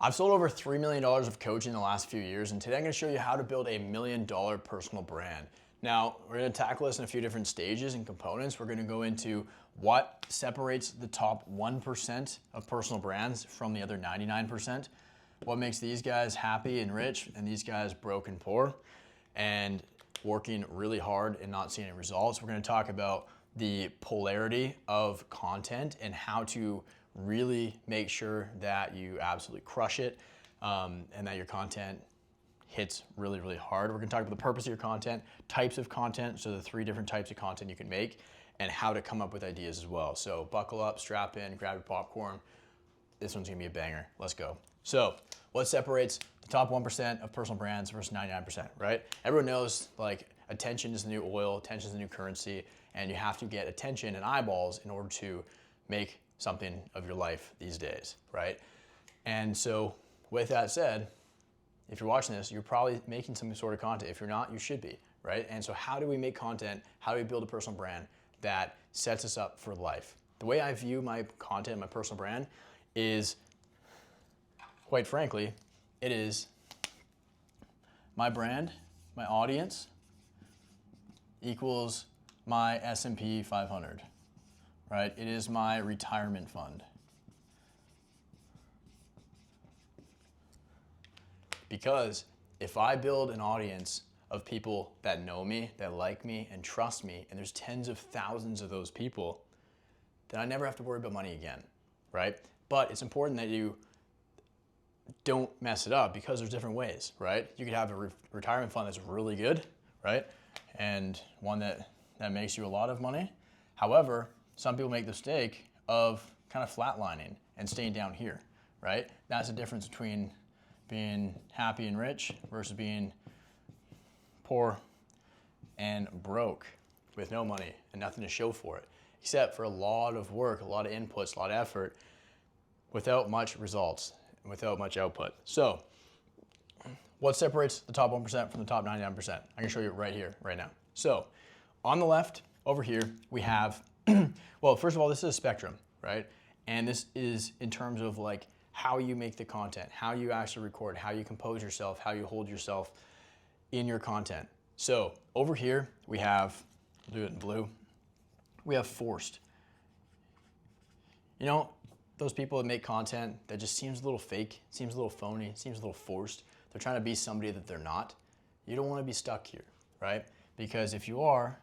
I've sold over $3 million of coaching in the last few years, and today I'm going to show you how to build $1 million personal brand. Now, we're going to tackle this in a few different stages and components. We're going to go into what separates the top 1% of personal brands from the other 99%, what makes these guys happy and rich and these guys broke and poor, and working really hard and not seeing any results. We're going to talk about the polarity of content and how to really make sure that you absolutely crush it and that your content hits really, really hard. We're gonna talk about the purpose of your content, types of content, so the 3 different types of content you can make, and how to come up with ideas as well. So buckle up, strap in, grab your popcorn. This one's gonna be a banger. Let's go. So what separates the top 1% of personal brands versus 99%, right? Everyone knows like attention is the new oil, attention is the new currency, and you have to get attention and eyeballs in order to make something of your life these days, right? And so with that said, if you're watching this, you're probably making some sort of content. If you're not, you should be, right? And so how do we make content? How do we build a personal brand that sets us up for life? The way I view my content, my personal brand is, quite frankly, it is my brand, my audience equals my S&P 500. Right? It is my retirement fund. Because if I build an audience of people that know me, that like me, and trust me, and there's tens of thousands of those people, then I never have to worry about money again, right? But it's important that you don't mess it up because there's different ways, right? You could have a retirement fund that's really good, right? And one that makes you a lot of money. However, some people make the mistake of kind of flatlining and staying down here, right? That's the difference between being happy and rich versus being poor and broke with no money and nothing to show for it, except for a lot of work, a lot of inputs, a lot of effort, without much results, and without much output. So what separates the top 1% from the top 99%? I'm gonna show you right here, right now. So on the left, over here, we have well, first of all, this is a spectrum, right? And this is in terms of like how you make the content, how you actually record, how you compose yourself, how you hold yourself in your content. So over here, we have, we'll do it in blue, we have forced. You know, those people that make content that just seems a little fake, seems a little phony, seems a little forced. They're trying to be somebody that they're not. You don't want to be stuck here, right? Because if you are,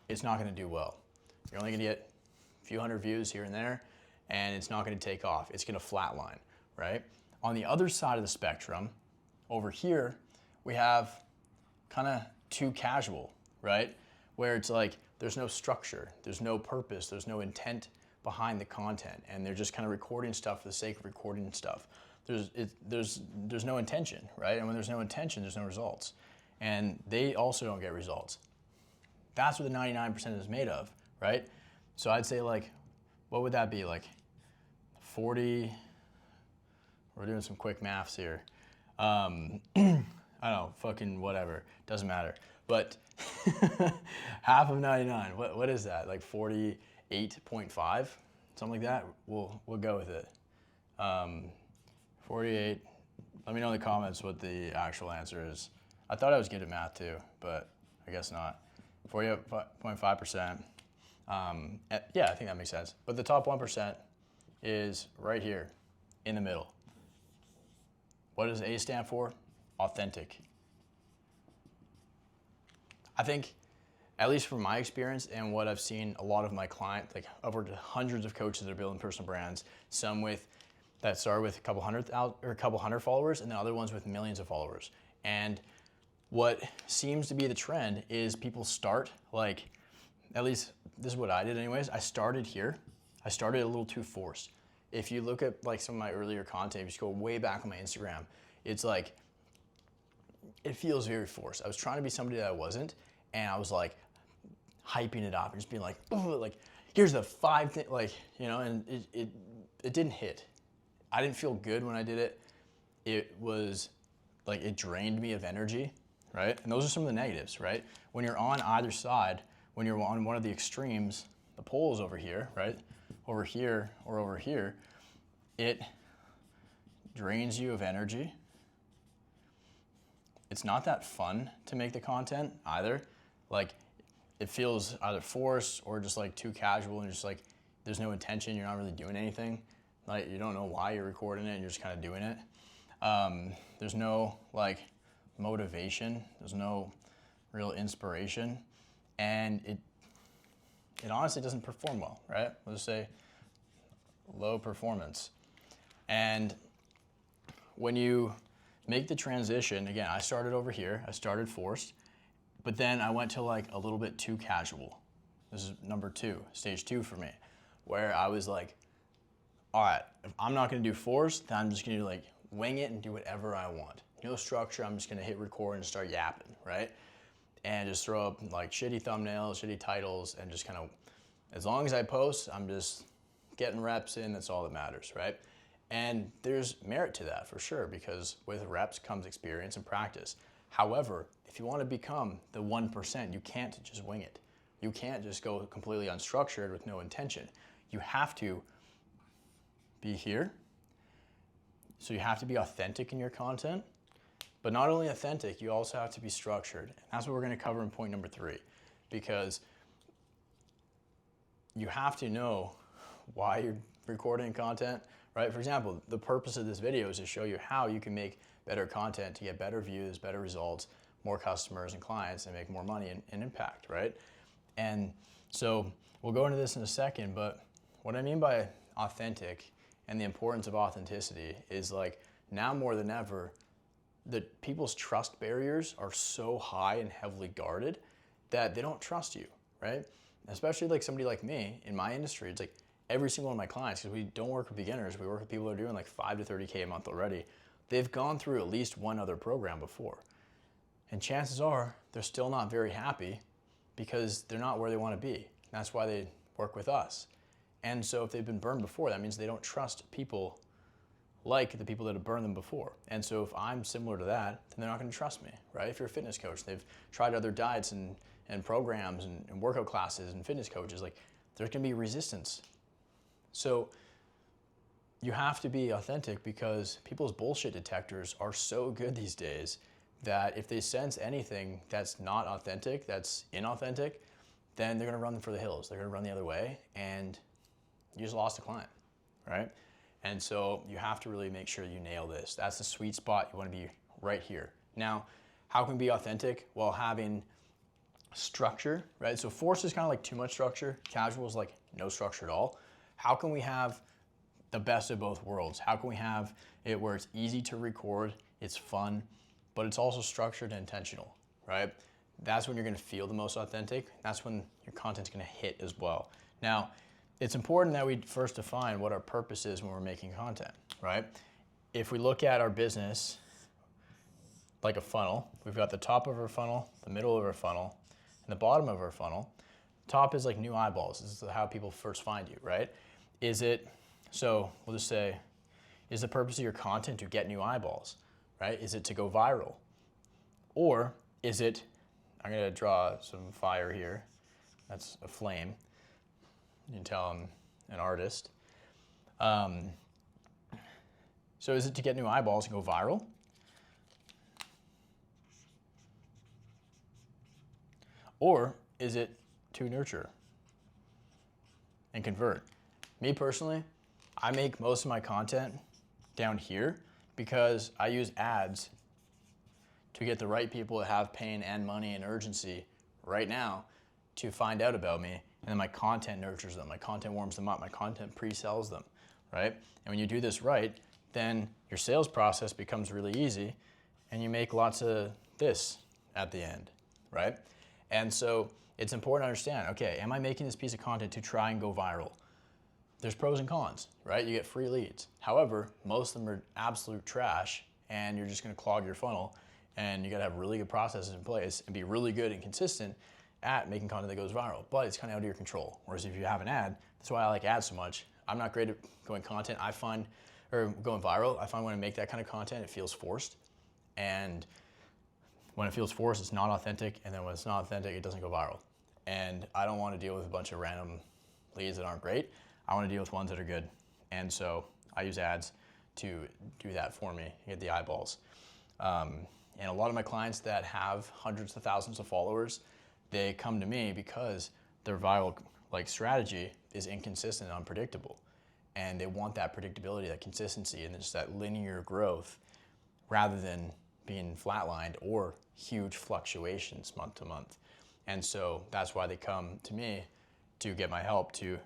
it's not going to do well. You're only going to get a few hundred views here and there, and it's not going to take off. It's going to flatline, right? On the other side of the spectrum, over here, we have kind of too casual, right? Where it's like there's no structure, there's no purpose, there's no intent behind the content, and they're just kind of recording stuff for the sake of recording stuff. There's no intention, right? And when there's no intention, there's no results. And they also don't get results. That's what the 99% is made of, right? So I'd say like, what would that be? Like 40, we're doing some quick maths here. I don't know, fucking whatever, doesn't matter. But half of 99, what is that? Like 48.5, something like that? We'll go with it. 48, let me know in the comments what the actual answer is. I thought I was good at math too, but I guess not. 48.5%. Yeah, I think that makes sense. But the top 1% is right here in the middle. What does A stand for? Authentic. I think, at least from my experience and what I've seen a lot of my clients, like upward to hundreds of coaches that are building personal brands, some that start with a couple hundred followers, and then other ones with millions of followers. And what seems to be the trend is people start like, at least this is what I did anyways. I started here. I started a little too forced. If you look at like some of my earlier content, if you just go way back on my Instagram, it's like, it feels very forced. I was trying to be somebody that I wasn't, and I was like hyping it up and just being like, oh, like here's the 5 things, like, you know, and it didn't hit. I didn't feel good when I did it. It was like, it drained me of energy, right? And those are some of the negatives, right? When you're on either side, when you're on one of the extremes, the poles over here, right? Over here or over here, it drains you of energy. It's not that fun to make the content either. Like, it feels either forced or just like too casual and just like there's no intention, you're not really doing anything. Like, you don't know why you're recording it and you're just kind of doing it. There's no like motivation, there's no real inspiration, and it honestly doesn't perform well, right? Let's say low performance. And when you make the transition, again, I started over here, I started forced, but then I went to like a little bit too casual. This is number 2, stage 2 for me, where I was like, all right, if I'm not gonna do forced, then I'm just gonna like wing it and do whatever I want. No structure, I'm just gonna hit record and start yapping, right? And just throw up like shitty thumbnails, shitty titles, and just kind of, as long as I post, I'm just getting reps in, that's all that matters, right? And there's merit to that for sure, because with reps comes experience and practice. However, if you want to become the 1%, you can't just wing it. You can't just go completely unstructured with no intention. You have to be here. So you have to be authentic in your content, but not only authentic, you also have to be structured. And that's what we're going to cover in point number 3, because you have to know why you're recording content, right? For example, the purpose of this video is to show you how you can make better content to get better views, better results, more customers and clients, and make more money and impact, right? And so we'll go into this in a second, but what I mean by authentic and the importance of authenticity is like now more than ever, that people's trust barriers are so high and heavily guarded that they don't trust you, right? Especially like somebody like me in my industry, it's like every single one of my clients, because we don't work with beginners, we work with people that are doing like 5 to 30K a month already. They've gone through at least one other program before. And chances are they're still not very happy because they're not where they want to be. That's why they work with us. And so if they've been burned before, that means they don't trust people like the people that have burned them before. And so if I'm similar to that, then they're not going to trust me, right? If you're a fitness coach, they've tried other diets and programs and workout classes and fitness coaches, like there's going to be resistance. So you have to be authentic, because people's bullshit detectors are so good these days that if they sense anything that's not authentic, that's inauthentic, then they're going to run for the hills. They're going to run the other way, and you just lost a client, right? And so you have to really make sure you nail this. That's the sweet spot. You want to be right here. Now, how can we be authentic? Well, having structure, right? So force is kind of like too much structure. Casual is like no structure at all. How can we have the best of both worlds? How can we have it where it's easy to record, it's fun, but it's also structured and intentional, right? That's when you're gonna feel the most authentic. That's when your content's gonna hit as well. Now, it's important that we first define what our purpose is when we're making content, right? If we look at our business like a funnel, we've got the top of our funnel, the middle of our funnel, and the bottom of our funnel. Top is like new eyeballs. This is how people first find you, right? So we'll just say, is the purpose of your content to get new eyeballs, right? Is it to go viral? Or is it, I'm gonna draw some fire here. That's a flame. You can tell I'm an artist. So is it to get new eyeballs and go viral? Or is it to nurture and convert? Me personally, I make most of my content down here because I use ads to get the right people that have pain and money and urgency right now to find out about me. And then my content nurtures them. My content warms them up. My content pre-sells them, right? And when you do this right, then your sales process becomes really easy and you make lots of this at the end, right? And so it's important to understand, okay, am I making this piece of content to try and go viral? There's pros and cons, right? You get free leads. However, most of them are absolute trash and you're just gonna clog your funnel, and you gotta have really good processes in place and be really good and consistent at making content that goes viral, but it's kind of out of your control. Whereas if you have an ad, that's why I like ads so much. I'm not great at going content, or going viral. I find when I make that kind of content, it feels forced. And when it feels forced, it's not authentic. And then when it's not authentic, it doesn't go viral. And I don't want to deal with a bunch of random leads that aren't great. I want to deal with ones that are good. And so I use ads to do that for me, get the eyeballs. And a lot of my clients that have hundreds of thousands of followers, they come to me because their viral strategy is inconsistent and unpredictable. And they want that predictability, that consistency, and just that linear growth rather than being flatlined or huge fluctuations month to month. And so that's why they come to me to get my help to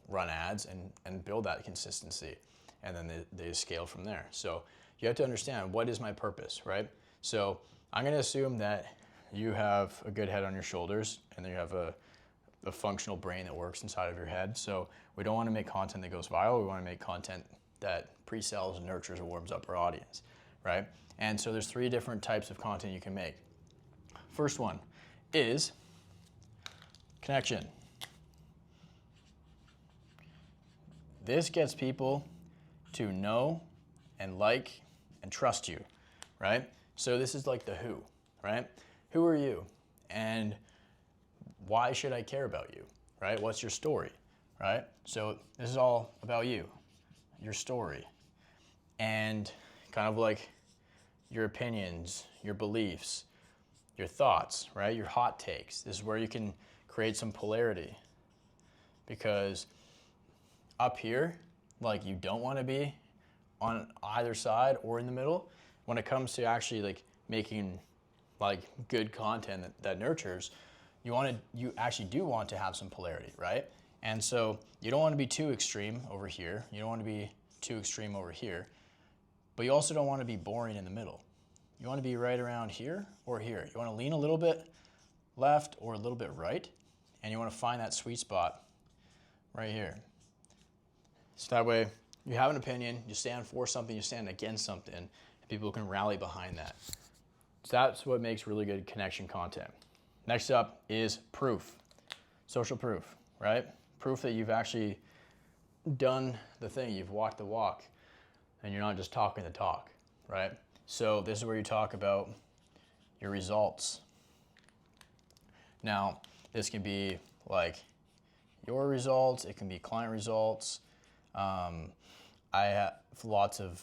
run ads and build that consistency. And then they scale from there. So you have to understand, what is my purpose, right? So I'm gonna assume that you have a good head on your shoulders and you have a functional brain that works inside of your head. So we don't wanna make content that goes viral. We wanna make content that pre-sells and nurtures and warms up our audience, right? And so there's 3 different types of content you can make. First one is connection. This gets people to know and like and trust you, right? So this is like the who, right? Who are you? And why should I care about you, right? What's your story, right? So this is all about you, your story, and kind of like your opinions, your beliefs, your thoughts, right? Your hot takes. This is where you can create some polarity, because up here, like, you don't want to be on either side or in the middle. When it comes to actually making good content that nurtures, you actually do want to have some polarity, right? And so you don't want to be too extreme over here. You don't want to be too extreme over here, but you also don't want to be boring in the middle. You want to be right around here or here. You want to lean a little bit left or a little bit right, and you want to find that sweet spot right here. So that way you have an opinion, you stand for something, you stand against something, and people can rally behind that. So that's what makes really good connection content. Next up is proof, social proof, right? Proof that you've actually done the thing, you've walked the walk, and you're not just talking the talk, right? So this is where you talk about your results. Now, this can be like your results, it can be client results. I have lots of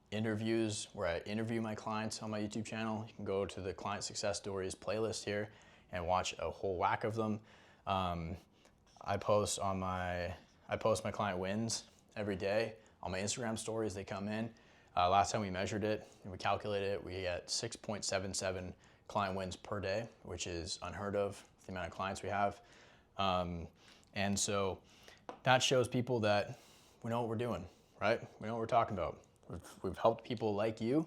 interviews where I interview my clients on my YouTube channel. You can go to the Client Success Stories playlist here and watch a whole whack of them. I post my client wins every day on my Instagram stories. They come in. Last time we measured it and we calculated it, we get 6.77 client wins per day, which is unheard of, the amount of clients we have. And so that shows people that we know what we're doing, right? We know what we're talking about. We've helped people like you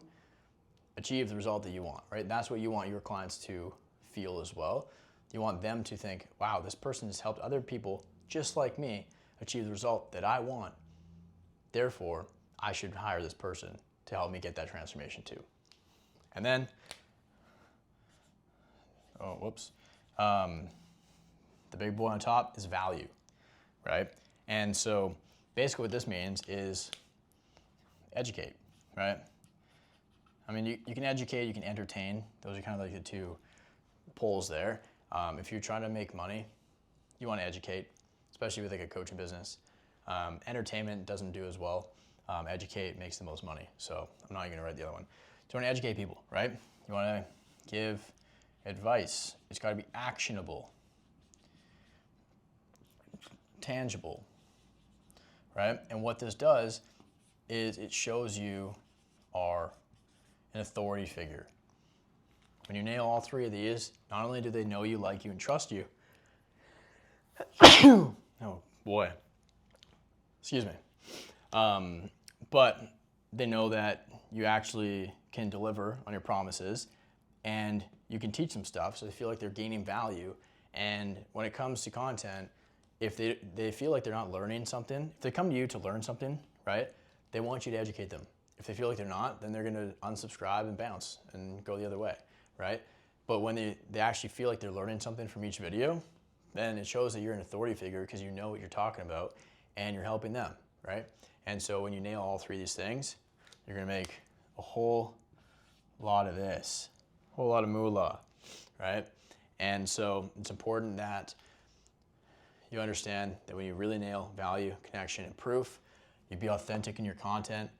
achieve the result that you want, right? That's what you want your clients to feel as well. You want them to think, wow, this person has helped other people just like me achieve the result that I want. Therefore, I should hire this person to help me get that transformation too. And then, the big boy on top is value, right? And so basically what this means is educate, right? I mean, you can educate, you can entertain. Those are kind of like the 2 poles there. If you're trying to make money, you want to educate, especially with a coaching business. Entertainment doesn't do as well. Educate makes the most money. So I'm not even gonna write the other one. So you want to educate people, right? You want to give advice. It's got to be actionable, tangible, right? And what this does is it shows you are an authority figure. When you nail all 3 of these, not only do they know you, like you, and trust you, oh boy, excuse me, but they know that you actually can deliver on your promises, and you can teach them stuff, so they feel like they're gaining value. And when it comes to content, if they feel like they're not learning something, if they come to you to learn something, right, they want you to educate them. If they feel like they're not, then they're gonna unsubscribe and bounce and go the other way, right? But when they actually feel like they're learning something from each video, then it shows that you're an authority figure because you know what you're talking about and you're helping them, right? And so when you nail all 3 of these things, you're gonna make a whole lot of this, a whole lot of moolah, right? And so it's important that you understand that when you really nail value, connection, and proof, you be authentic in your content.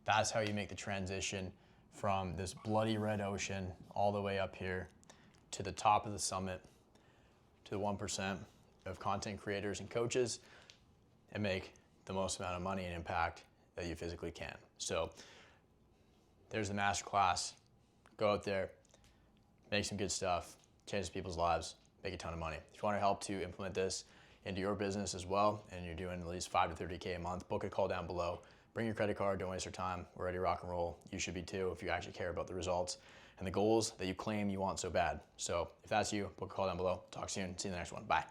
That's how you make the transition from this bloody red ocean all the way up here to the top of the summit, to the 1% of content creators and coaches, and make the most amount of money and impact that you physically can. So there's the masterclass. Go out there, make some good stuff, change people's lives, make a ton of money. If you want to help to implement this into your business as well, and you're doing at least 5 to 30K a month, book a call down below. Bring your credit card, don't waste your time. We're ready to rock and roll. You should be too if you actually care about the results and the goals that you claim you want so bad. So if that's you, book a call down below. Talk soon. See you in the next one. Bye.